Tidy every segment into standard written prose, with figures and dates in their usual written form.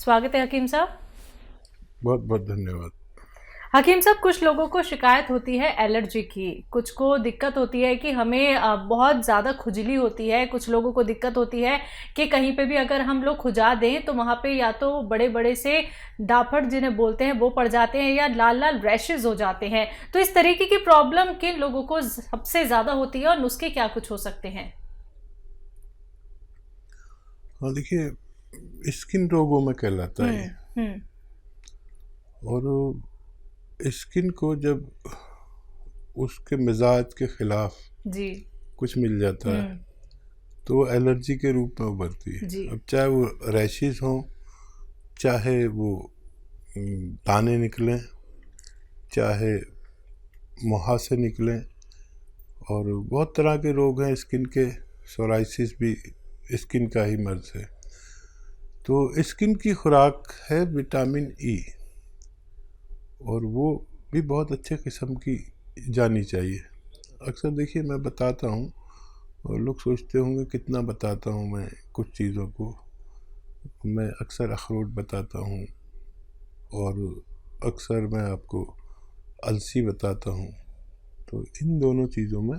स्वागत है हकीम साहब। बहुत बहुत धन्यवाद। हकीम साहब, कुछ लोगों को शिकायत होती है एलर्जी की, कुछ को दिक्कत होती है कि हमें बहुत ज़्यादा खुजली होती है, कुछ लोगों को दिक्कत होती है कि कहीं पे भी अगर हम लोग खुजा दें तो वहाँ पे या तो बड़े बड़े से डाफट जिन्हें बोलते हैं वो पड़ जाते हैं या लाल लाल रैशेज हो जाते हैं। तो इस तरीके की प्रॉब्लम किन लोगों को सबसे ज़्यादा होती है और नुस्खे क्या कुछ हो सकते हैं? हाँ, देखिए, स्किन रोगों में कहलाता है ये। और स्किन को जब उसके मिजाज के खिलाफ जी। कुछ मिल जाता है तो वो एलर्जी के रूप में उभरती है। जी। अब चाहे वो रैशेज हों, चाहे वो दाने निकलें, चाहे मुहासे निकलें, और बहुत तरह के रोग हैं स्किन के। सोराइसिस भी स्किन का ही मर्ज है। तो स्किन की खुराक है विटामिन ई, और वो भी बहुत अच्छे किस्म की जानी चाहिए। अक्सर देखिए मैं बताता हूँ और लोग सोचते होंगे कितना बताता हूँ मैं कुछ चीज़ों को। मैं अक्सर अखरोट बताता हूँ और अक्सर मैं आपको अलसी बताता हूँ। तो इन दोनों चीज़ों में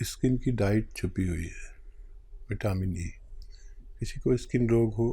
स्किन की डाइट छुपी हुई है, विटामिन ई। किसी को स्किन रोग हो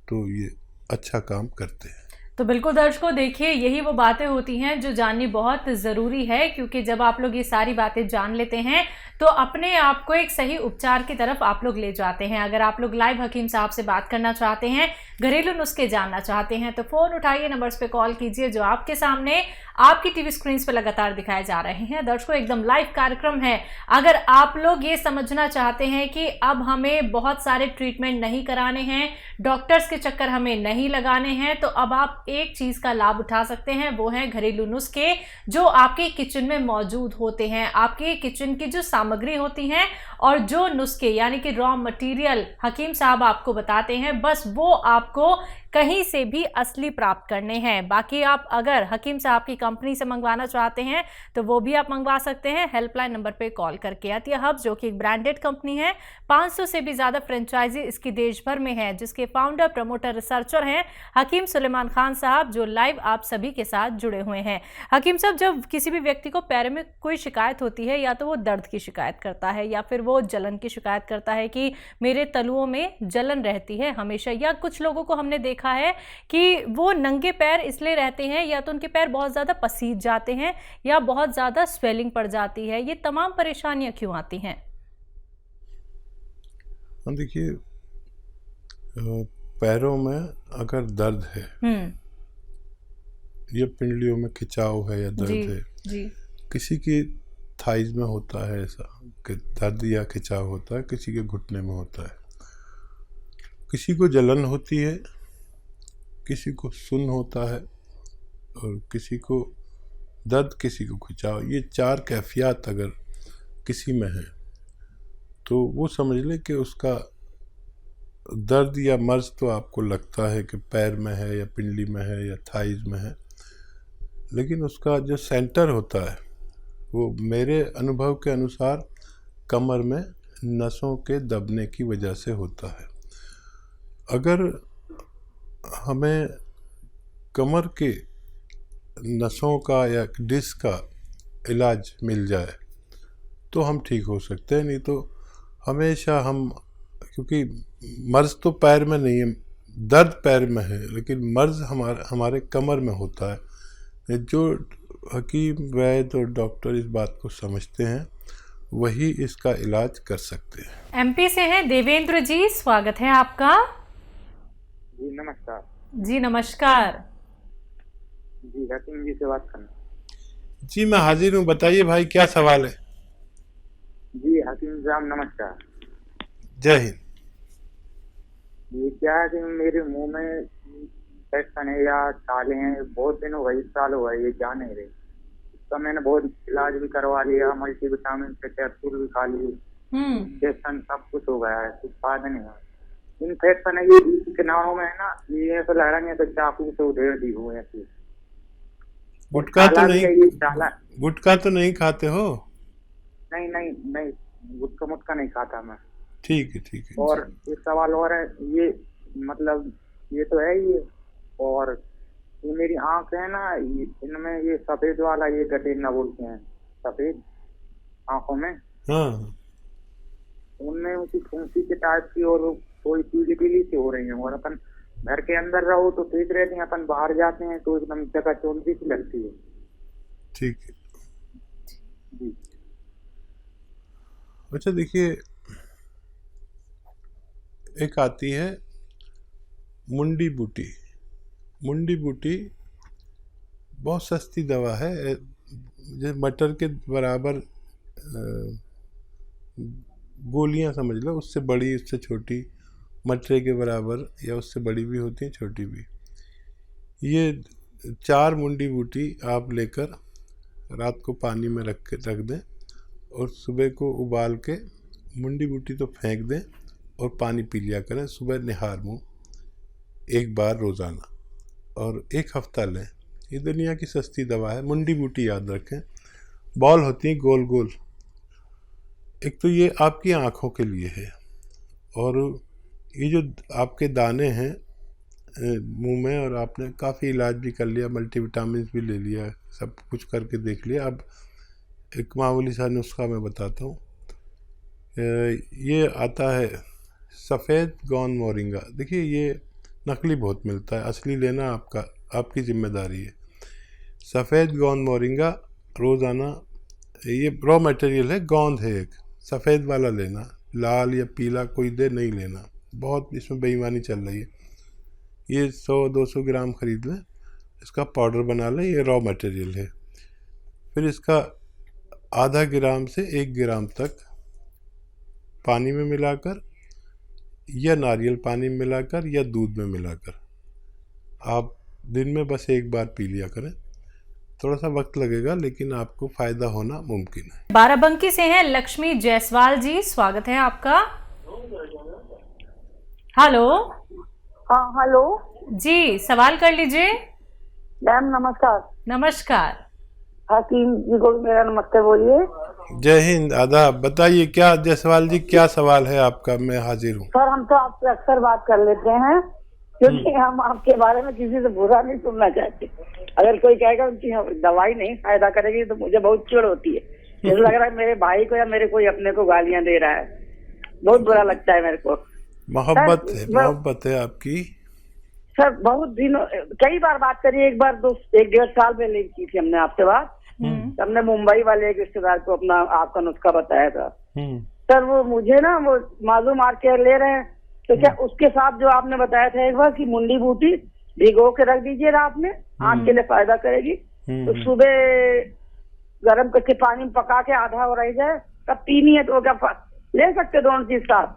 तो ये अच्छा काम करते हैं। तो बिल्कुल दर्शकों, देखिए यही वो बातें होती हैं जो जाननी बहुत ज़रूरी है, क्योंकि जब आप लोग ये सारी बातें जान लेते हैं तो अपने आप को एक सही उपचार की तरफ आप लोग ले जाते हैं। अगर आप लोग लाइव हकीम साहब से बात करना चाहते हैं, घरेलू नुस्खे जानना चाहते हैं, तो फ़ोन उठाइए, नंबर्स पे कॉल कीजिए जो आपके सामने आपकी टीवी स्क्रीन पे लगातार दिखाए जा रहे हैं। दर्शकों, एकदम लाइव कार्यक्रम है। अगर आप लोग ये समझना चाहते हैं कि अब हमें बहुत सारे ट्रीटमेंट नहीं कराने हैं, डॉक्टर्स के चक्कर हमें नहीं लगाने हैं, तो अब आप एक चीज का लाभ उठा सकते हैं, वो है घरेलू नुस्खे जो आपके किचन में मौजूद होते हैं। आपके किचन की जो सामग्री होती है और जो नुस्खे यानी कि रॉ मटेरियल हकीम साहब आपको बताते हैं, बस वो आपको कहीं से भी असली प्राप्त करने हैं। बाकी आप अगर हकीम साहब की कंपनी से मंगवाना चाहते हैं तो वो भी आप मंगवा सकते हैं हेल्पलाइन नंबर पे कॉल करके। अतिया हब जो कि एक ब्रांडेड कंपनी है, 500 से भी ज्यादा फ्रेंचाइजी इसकी देश भर में है, जिसके फाउंडर, प्रमोटर, रिसर्चर हैं हकीम सुलेमान खान साहब, जो लाइव आप सभी के साथ जुड़े हुए हैं। हकीम साहब, जब किसी भी व्यक्ति को पैर में कोई शिकायत होती है, या तो वो दर्द की शिकायत करता है या फिर वो जलन की शिकायत करता है कि मेरे तलुओं में जलन रहती है हमेशा, या कुछ लोगों को हमने देखा है कि वो नंगे पैर इसलिए रहते हैं या तो उनके पैर बहुत ज्यादा पसीज जाते हैं या बहुत ज्यादा स्वेलिंग पड़ जाती है। ये तमाम परेशानियां क्यों आती हैं? देखिए, पैरों में अगर दर्द है या पिंडलियों में खिंचाव है या दर्द है, जी। किसी की थाइज में होता है ऐसा कि दर्द या खिंचाव होता है, किसी के घुटने में होता है, किसी को जलन होती है, किसी को सुन्न होता है, और किसी को दर्द, किसी को खिंचाव। ये 4 कैफियत अगर किसी में है तो वो समझ ले कि उसका दर्द या मर्ज तो आपको लगता है कि पैर में है या पिंडली में है या थाइज में है, लेकिन उसका जो सेंटर होता है वो मेरे अनुभव के अनुसार कमर में नसों के दबने की वजह से होता है। अगर हमें कमर के नसों का या डिस्क का इलाज मिल जाए तो हम ठीक हो सकते हैं, नहीं तो हमेशा हम, क्योंकि मर्ज तो पैर में नहीं है, दर्द पैर में है, लेकिन मर्ज हमारे कमर में होता है। जो हकीम, वैद्य और डॉक्टर इस बात को समझते हैं वही इसका इलाज कर सकते हैं। एमपी से हैं देवेंद्र जी, स्वागत है आपका। जी नमस्कार। जी नमस्कार। जी हकीम जी से बात करना। जी मैं हाजिर हूँ, बताइए भाई क्या सवाल है। जी हकीम साहब नमस्कार। जय हिंद। ये क्या है कि मेरे मुंह में इन्फेक्शन है या छाले हैं, बहुत दिन हो गए, 1 साल हो गए, ये जा नहीं रही। इसका मैंने बहुत इलाज भी करवा लिया, मल्टीविटामिन के कैप्सूल भी खा लिए, इंजेक्शन सब कुछ हो गया है, कुछ फायदा नहीं हुआ। इन्फेक्शन है ये किनारों में है ना, ये ऐसा लग रहा है तो चाकू से उधेड़ दी हुई है। गुटखा तो नहीं खाते हो? नहीं नहीं नहीं, गुटखा मुटका नहीं खाता मैं। ठीक है, ठीक है। और एक सवाल और है, ये मतलब ये तो है ही है। और ये मेरी आंख है ना, इनमें ये सफेद वाला ये गठेना बोलते हैं, सफेद आंखों में, हाँ उनमें उनकी फुंसी के टाइप की और थोड़ी पीली पीली सी हो रही है। और अपन घर के अंदर रहो तो ठीक रहते हैं, अपन बाहर जाते हैं तो एकदम जगह चौंधी सी लगती है। ठीक है। जी। अच्छा देखिए, एक आती है मुंडी बूटी। मुंडी बूटी बहुत सस्ती दवा है, जैसे मटर के बराबर गोलियां समझ लो, उससे बड़ी उससे छोटी, मटरे के बराबर या उससे बड़ी भी होती हैं, छोटी भी। ये 4 मुंडी बूटी आप लेकर रात को पानी में रख दें और सुबह को उबाल के मुंडी बूटी तो फेंक दें और पानी पी लिया करें सुबह निहार मुँह 1 बार रोज़ाना, और 1 हफ्ता लें। ये दुनिया की सस्ती दवा है। मुंडी बूटी याद रखें, बॉल होती हैं गोल गोल। एक तो ये आपकी आँखों के लिए है, और ये जो आपके दाने हैं मुंह में, और आपने काफ़ी इलाज भी कर लिया, मल्टीविटामिन भी ले लिया, सब कुछ करके देख लिया। अब एक मामूली सा नुस्खा मैं बताता हूँ। ये आता है सफ़ेद गोंद मोरिंगा। देखिए ये नकली बहुत मिलता है, असली लेना आपकी जिम्मेदारी है। सफ़ेद गोंद मोरिंगा रोज़ाना, ये रॉ मटेरियल है, गोंद है एक, सफ़ेद वाला लेना, लाल या पीला कोई दे नहीं लेना, बहुत इसमें बेईमानी चल रही है। ये 100-200 ग्राम खरीद लें, इसका पाउडर बना लें, ये रॉ मटेरियल है। फिर इसका आधा ग्राम से 1 ग्राम तक पानी में मिलाकर या नारियल पानी में मिलाकर या दूध में मिलाकर आप दिन में बस 1 बार पी लिया करें। थोड़ा सा वक्त लगेगा लेकिन आपको फ़ायदा होना मुमकिन है। बाराबंकी से हैं लक्ष्मी जायसवाल जी, स्वागत है आपका। हेलो। हाँ हेलो जी, सवाल कर लीजिए। मैम नमस्कार। नमस्कार। हकीम जी को भी मेरा नमस्ते बोलिए। जय हिंद, आदाब। बताइए क्या जायसवाल जी, क्या सवाल है आपका? मैं हाजिर हूँ। सर हम तो आपसे अक्सर बात कर लेते हैं, क्योंकि हम आपके बारे में किसी से बुरा नहीं सुनना चाहते। अगर कोई कहेगा उनकी दवाई नहीं फायदा करेगी तो मुझे बहुत चिढ़ होती है। मुझे लग रहा है मेरे भाई को या मेरे कोई अपने को गालियां दे रहा है, बहुत बुरा लगता है मेरे को। मोहब्बत है आपकी। सर बहुत दिनों, कई बार बात करी, एक बार 1-1.5 साल पहले की थी हमने आपसे बात। हमने मुंबई वाले एक रिश्तेदार को अपना आपका नुस्खा बताया था। सर वो मुझे ना वो मालूम मार के ले रहे हैं, तो क्या उसके साथ जो आपने बताया था एक बार कि मुंडी बूटी भिगो के रख दीजिए रात में, आँख के लिए फायदा करेगी, तो सुबह गर्म करके पानी में पका के आधा हो रह जाए तब पीनी है, तो क्या ले सकते दोनों चीज साथ?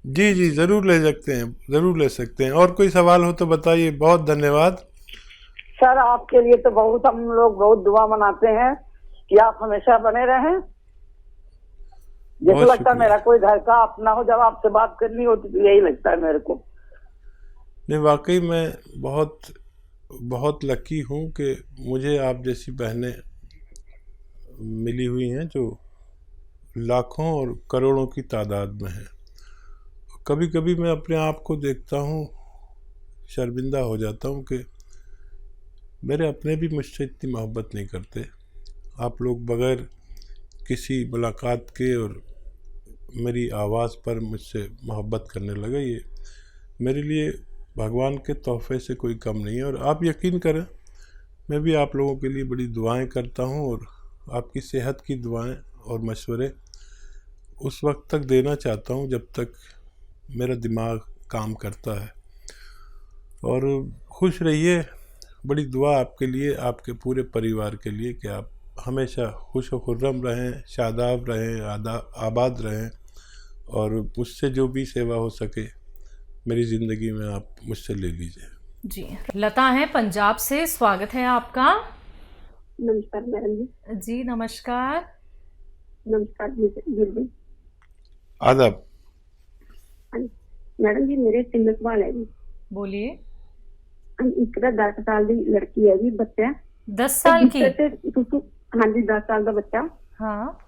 जी जी जरूर ले सकते हैं, जरूर ले सकते हैं। और कोई सवाल हो तो बताइए। बहुत धन्यवाद सर, आपके लिए तो बहुत हम लोग बहुत दुआ मनाते हैं कि आप हमेशा बने रहें। जैसे लगता है मेरा कोई घर का अपना हो, जब आपसे बात करनी होती तो यही लगता है मेरे को। नहीं, वाकई मैं बहुत बहुत लकी हूँ कि मुझे आप जैसी बहनें मिली हुई हैं जो लाखों और करोड़ों की तादाद में हैं। कभी कभी मैं अपने आप को देखता हूँ, शर्मिंदा हो जाता हूँ कि मेरे अपने भी मुझसे इतनी मोहब्बत नहीं करते। आप लोग बग़ैर किसी मुलाकात के और मेरी आवाज़ पर मुझसे मोहब्बत करने लगे, ये मेरे लिए भगवान के तोहफे से कोई कम नहीं है। और आप यकीन करें, मैं भी आप लोगों के लिए बड़ी दुआएं करता हूं, और आपकी सेहत की दुआएं और मशवरे उस वक्त तक देना चाहता हूं जब तक मेरा दिमाग काम करता है। और खुश रहिए, बड़ी दुआ आपके लिए, आपके पूरे परिवार के लिए कि आप हमेशा खुश व खुर्रम रहें, शादाब रहें, आबाद रहें, और मुझसे जो भी सेवा हो सके मेरी ज़िंदगी में आप मुझसे ले लीजिए। जी, लता है पंजाब से, स्वागत है आपका। नमस्कार मैडम जी। जी नमस्कार। नमस्कार जी। आदाब। मैडम जी मेरे 3 सवाल है जी। बोलिए। एक 10 साल की लड़की है जी, बच्चा 10 साल की? हाँ जी 10 साल का बच्चा। हाँ।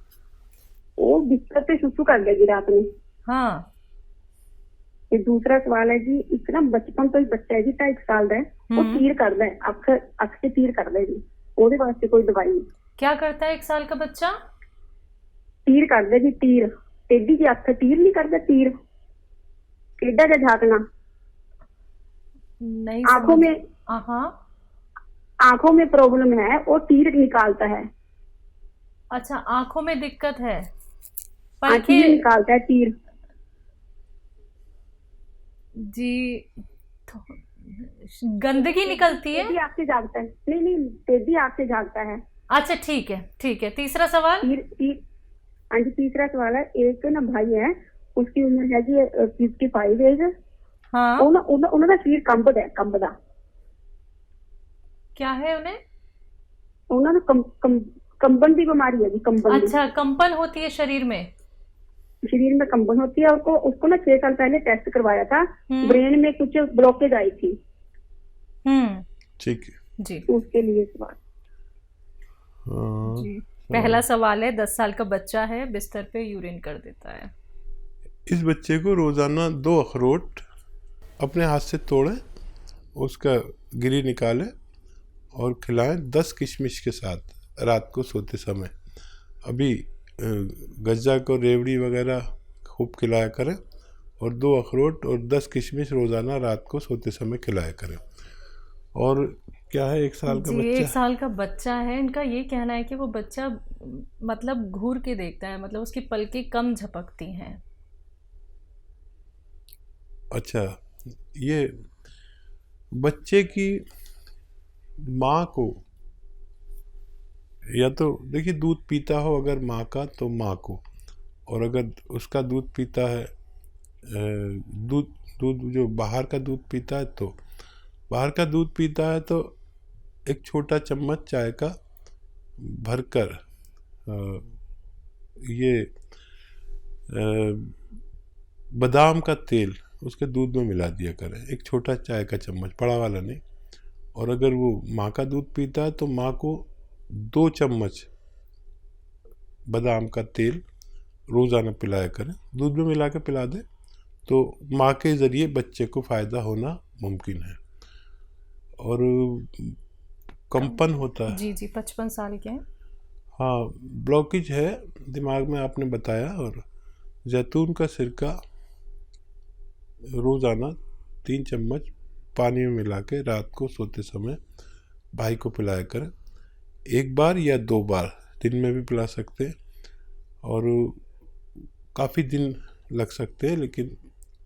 वो बिस्तर पे सुसु कर गया जी रात में। हाँ। ये दूसरा सवाल है जी, इतना बचपन तो ही बच्चा है जी 2.5 साल का है, वो तीर कर दे, अख से तीर कर दे जी, ਉਹਦੇ वास्ते कोई दवाई नहीं। क्या करता है 1 साल का बच्चा? तीर कर दे जी, तीर टेढ़ी जी अख तीर नहीं करता, तीर टेढ़ा जा झाकना नहीं आंखों में, हाँ आंखों में प्रॉब्लम है, वो तीर निकालता है। अच्छा, आंखों में दिक्कत है, हाँ, तीर निकालता है, तीर जी। गंदगी निकलती है, टेढ़ी आंख से झाकता है, नहीं टेढ़ी आंख से झाकता है। अच्छा ठीक है ठीक है। तीसरा सवाल? तीर हाँ जी, तीसरा सवाल है, एक ना भाई है, उसकी उम्र है जी 55 एज। हाँ, उन्होंने सिर कंबदा क्या है उन्हें? उन्होंने कंबन की बीमारी है जी, कंबन की। अच्छा, कंपन होती है शरीर में? शरीर में कंबन होती है। उसको ना 6 साल पहले टेस्ट करवाया था, ब्रेन में कुछ ब्लॉकेज आई थी। ठीक है जी, तो उसके लिए सवाल। जी। पहला सवाल है, 10 साल का बच्चा है, बिस्तर पे यूरिन कर देता है। इस बच्चे को रोजाना 2 अखरोट अपने हाथ से तोड़ें, उसका गिरी निकालें और खिलाएं 10 किशमिश के साथ रात को सोते समय। अभी गज्जा को रेवड़ी वगैरह खूब खिलाया करें और 2 अखरोट और 10 किशमिश रोज़ाना रात को सोते समय खिलाया करें। और क्या है, 1 साल का जी, बच्चा 1 साल का बच्चा है। इनका ये कहना है कि वो बच्चा मतलब घूर के देखता है, मतलब उसकी पलकें कम झपकती हैं। अच्छा, ये बच्चे की माँ को, या तो देखिए दूध पीता हो अगर माँ का तो माँ को, और अगर उसका दूध पीता है दूध जो बाहर का दूध पीता है तो बाहर का दूध पीता है तो एक छोटा चम्मच चाय का भरकर ये बादाम का तेल उसके दूध में मिला दिया करें, एक छोटा चाय का चम्मच, बड़ा वाला नहीं। और अगर वो माँ का दूध पीता है तो माँ को 2 चम्मच बादाम का तेल रोज़ाना पिलाया करें, दूध में मिला के पिला दें तो माँ के ज़रिए बच्चे को फ़ायदा होना मुमकिन है। और कंपन होता है जी 55 साल के हैं। हाँ, ब्लॉकेज है दिमाग में आपने बताया। और जैतून का सिरका रोज़ाना 3 चम्मच पानी में मिला के रात को सोते समय भाई को पिलाया करें, 1 बार या 2 बार दिन में भी पिला सकते हैं। और काफ़ी दिन लग सकते हैं लेकिन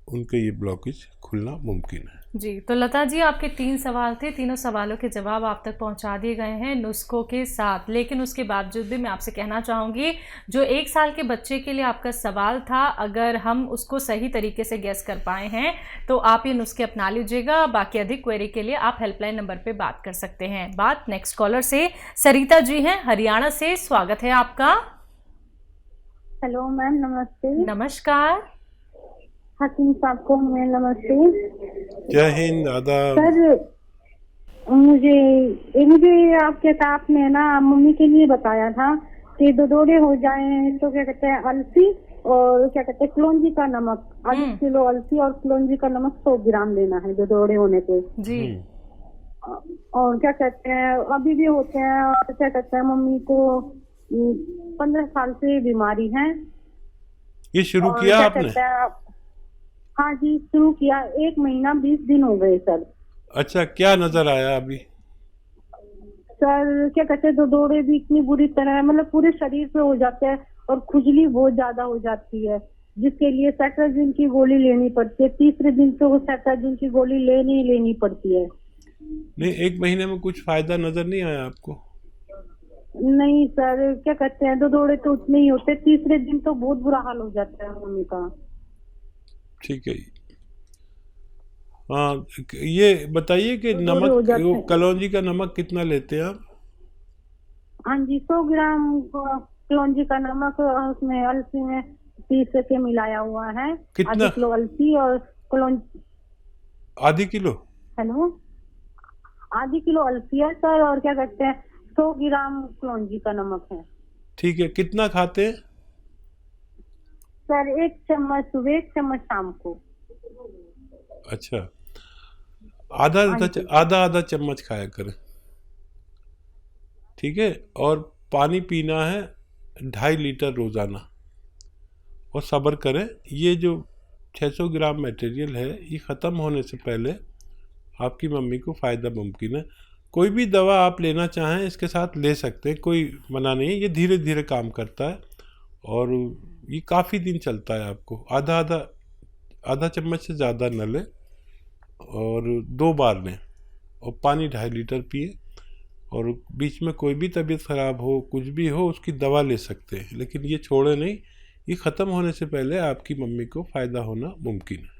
उनके ये ब्लॉकेज खुलना मुमकिन है। जी, तो लता जी, आपके 3 सवाल थे, तीनों सवालों के जवाब आप तक पहुंचा दिए गए हैं नुस्खों के साथ। लेकिन उसके बावजूद भी मैं आपसे कहना चाहूँगी, जो 1 साल के बच्चे के लिए आपका सवाल था, अगर हम उसको सही तरीके से गैस कर पाए हैं तो आप ये नुस्खे अपना लीजिएगा। बाकी अधिक क्वेरी के लिए आप हेल्पलाइन नंबर पर बात कर सकते हैं। बात नेक्स्ट कॉलर से सरिता जी हैं हरियाणा से, स्वागत है आपका। हेलो मैम, नमस्ते। नमस्कार। हकीम साहब को मैं नमस्ते। जय हिंद, आदाब। सर मुझे आपके साथ में ना मम्मी के लिए बताया था कि दौरे हो जाएं तो क्या कहते हैं अलसी और क्या कहते हैं कलौंजी का नमक, 8 किलो अलसी और कलौंजी का नमक 100 ग्राम लेना है दौरे होने पे जी। और क्या कहते हैं अभी भी होते हैं। और क्या कहते हैं मम्मी को 15 साल से बीमारी है। ये शुरू किया आपने? हाँ जी, शुरू किया, 1 महीना 20 दिन हो गए सर। अच्छा, क्या नजर आया अभी? सर क्या कहते हैं दौरे भी इतनी बुरी तरह मतलब पूरे शरीर पे हो जाता है और खुजली बहुत ज्यादा हो जाती है, जिसके लिए सेट्राजिन की गोली लेनी पड़ती है। 3रे दिन तो वो सेट्राजिन की गोली लेनी पड़ती है। नहीं, 1 महीने में कुछ फायदा नजर नहीं आया आपको? नहीं सर, क्या कहते हैं दौरे तो उतने ही होते, 3रे दिन तो बहुत बुरा हाल हो जाता है मम्मी का। ठीक है। हाँ, ये बताइए कि नमक, कलौंजी का नमक कितना लेते हैं आप? हाँ जी, 100 ग्राम कलौंजी का नमक, उसमें अलसी में 30 के मिलाया हुआ है। कितना? आधी किलो अलसी और कलौंजी। आधी किलो? हेलो, आधी किलो अलसी है सर, और क्या कहते हैं 100 ग्राम कलौंजी का नमक है। ठीक है, कितना खाते हैं सर 1 चम्मच सुबह, 1 चम्मच शाम को। अच्छा, आधा आधा चम्मच खाया करें, ठीक है। और पानी पीना है 2.5 लीटर रोज़ाना। और सब्र करें, ये जो 600 ग्राम मटेरियल है ये ख़त्म होने से पहले आपकी मम्मी को फ़ायदा मुमकिन है। कोई भी दवा आप लेना चाहें इसके साथ ले सकते हैं, कोई मना नहीं है। ये धीरे धीरे काम करता है और ये काफ़ी दिन चलता है। आपको आधा चम्मच से ज़्यादा न लें और 2 बार लें और पानी 2.5 लीटर पिए। और बीच में कोई भी तबीयत ख़राब हो, कुछ भी हो, उसकी दवा ले सकते हैं, लेकिन ये छोड़े नहीं। ये ख़त्म होने से पहले आपकी मम्मी को फ़ायदा होना मुमकिन है।